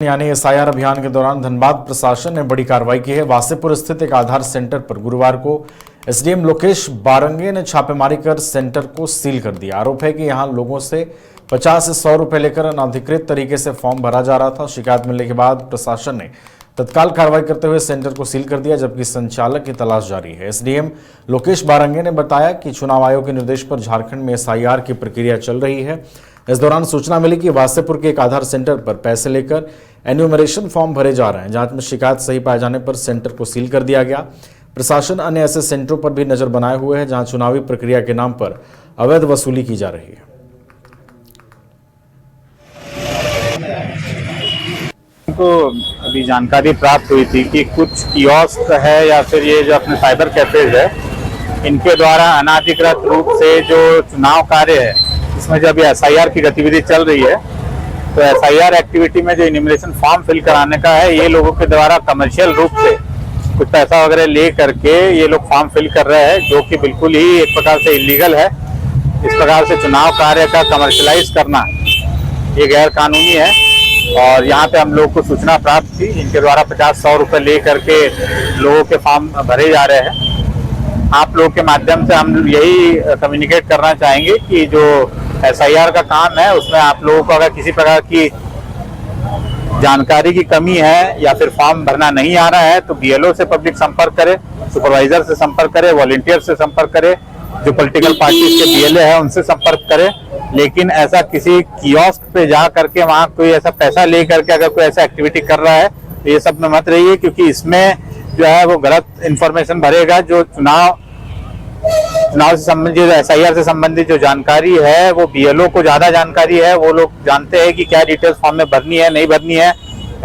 यानी एसआईआर अभियान के दौरान धनबाद प्रशासन ने बड़ी कार्रवाई की है। वासेपुर स्थित एक आधार सेंटर पर गुरुवार को एसडीएम लोकेश बारंगे ने छापेमारी कर सेंटर को सील कर दिया। आरोप है कि यहां लोगों से 50 से 100 रुपए लेकर अनधिकृत तरीके से फॉर्म भरा जा रहा था। शिकायत मिलने के बाद प्रशासन ने तत्काल कार्रवाई करते हुए सेंटर को सील कर दिया, जबकि संचालक की तलाश जारी है। एसडीएम लोकेश बारंगे ने बताया कि चुनाव आयोग के निर्देश पर झारखंड में एसआईआर की प्रक्रिया चल रही है। इस दौरान सूचना मिली कि वासेपुर के एक आधार सेंटर पर पैसे लेकर एन्यूमरेशन फॉर्म भरे जा रहे हैं। जांच में शिकायत सही पाए जाने पर सेंटर को सील कर दिया गया। प्रशासन अन्य ऐसे सेंटरों पर भी नजर बनाए हुए है जहां चुनावी प्रक्रिया के नाम पर अवैध वसूली की जा रही है। को अभी जानकारी प्राप्त हुई थी कि कुछ कियोस्क है या फिर ये जो अपने साइबर कैफेज है, इनके द्वारा अनाधिकृत रूप से जो चुनाव कार्य है, इसमें जब एसआईआर की गतिविधि चल रही है, तो एसआईआर एक्टिविटी में जो इन्यूमरेशन फॉर्म फिल कराने का है, ये लोगों के द्वारा कमर्शियल रूप से कुछ पैसा वगैरह ले करके ये लोग फॉर्म फिल कर रहे हैं, जो कि बिल्कुल ही एक प्रकार से इलीगल है। इस प्रकार से चुनाव कार्य का कमर्शलाइज करना ये गैर कानूनी है। और यहाँ पे हम लोग को सूचना प्राप्त थी, इनके द्वारा 50-100 रुपए ले करके लोगों के फॉर्म भरे जा रहे हैं। आप लोग के माध्यम से हम यही कम्युनिकेट करना चाहेंगे कि जो एसआईआर का काम है, उसमें आप लोगों को अगर किसी प्रकार की जानकारी की कमी है या फिर फॉर्म भरना नहीं आ रहा है, तो बीएलओ से पब्लिक संपर्क करे, सुपरवाइजर से संपर्क करे, वॉलंटियर से संपर्क करे, जो पॉलिटिकल पार्टी के बीएलए है उनसे संपर्क करे। लेकिन ऐसा किसी कियोस्क पे जा करके वहां कोई ऐसा पैसा ले करके अगर कोई ऐसा एक्टिविटी कर रहा है, तो ये सब में मत रहिए, क्योंकि इसमें जो है वो गलत इंफॉर्मेशन भरेगा। जो चुनाव से संबंधित, एसआईआर से संबंधित जो जानकारी है, वो बीएलओ को ज्यादा जानकारी है। वो लोग जानते हैं कि क्या डिटेल्स फॉर्म में भरनी है, नहीं भरनी है,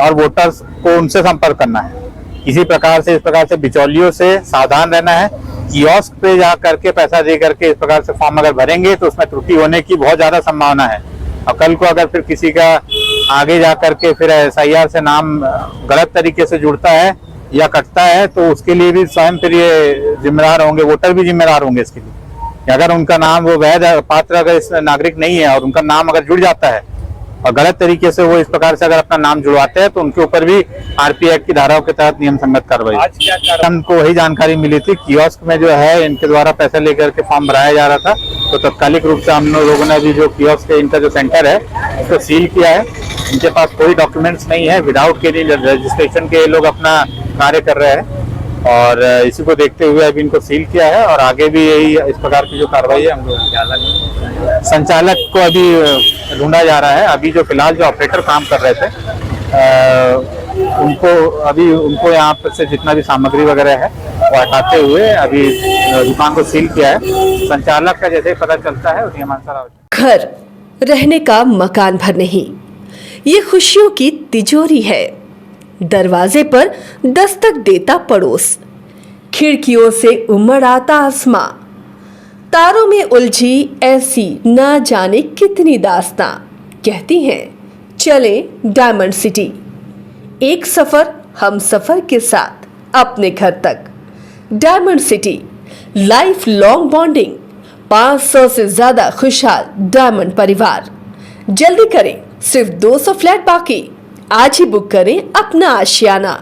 और वोटर्स को उनसे संपर्क करना है। इसी प्रकार से, इस प्रकार से बिचौलियों से सावधान रहना है। कियोस्क पे जा करके पैसा दे करके इस प्रकार से फॉर्म अगर भरेंगे तो उसमें त्रुटि होने की बहुत ज्यादा संभावना है। और कल को अगर फिर किसी का आगे जा करके फिर एसआईआर से नाम गलत तरीके से जुड़ता है या कटता है, तो उसके लिए भी स्वयं फिर ये जिम्मेदार होंगे, वोटर भी जिम्मेदार होंगे इसके लिए। अगर उनका नाम वो वैध पात्र अगर इस नागरिक नहीं है और उनका नाम अगर जुड़ जाता है और गलत तरीके से वो इस प्रकार से अगर अपना नाम जुड़वाते हैं, तो उनके ऊपर भी आरपी एक्ट की धाराओं के तहत नियम संगत कार्रवाई। हमको वही जानकारी मिली थी, कियोस्क में जो है इनके द्वारा पैसे लेकर के फॉर्म भराया जा रहा था, तो तत्कालिक रूप से हम लोगों ने अभी जो कियोस्क इनका जो सेंटर है उसको सील किया है। इनके पास कोई डॉक्यूमेंट्स नहीं है, विदाउट के रजिस्ट्रेशन के लोग अपना कार्य कर रहे हैं, और इसी को देखते हुए अभी इनको सील किया है। और आगे भी यही इस प्रकार की जो कार्रवाई है, हम लोग संचालक को अभी ढूंढा जा रहा है। अभी जो फिलहाल जो ऑपरेटर काम कर रहे थे, उनको यहाँ पर से जितना भी सामग्री वगैरह है वो हटाते हुए अभी दुकान को सील किया है। संचालक का जैसे पता चलता है उसी अनुसार। घर रहने का मकान भर नहीं, ये खुशियों की तिजोरी है। दरवाजे पर दस्तक देता पड़ोस, खिड़कियों से उमड़ आता आसमां, तारों में उलझी ऐसी ना जाने कितनी दास्तां। कहती हैं चले डायमंड सिटी, एक सफर हम सफर के साथ अपने घर तक। Diamond city, life long bonding, 500 से ज्यादा खुशहाल डायमंड परिवार। जल्दी करें, सिर्फ 200 फ्लैट बाकी। आज ही बुक करें अपना आशियाना।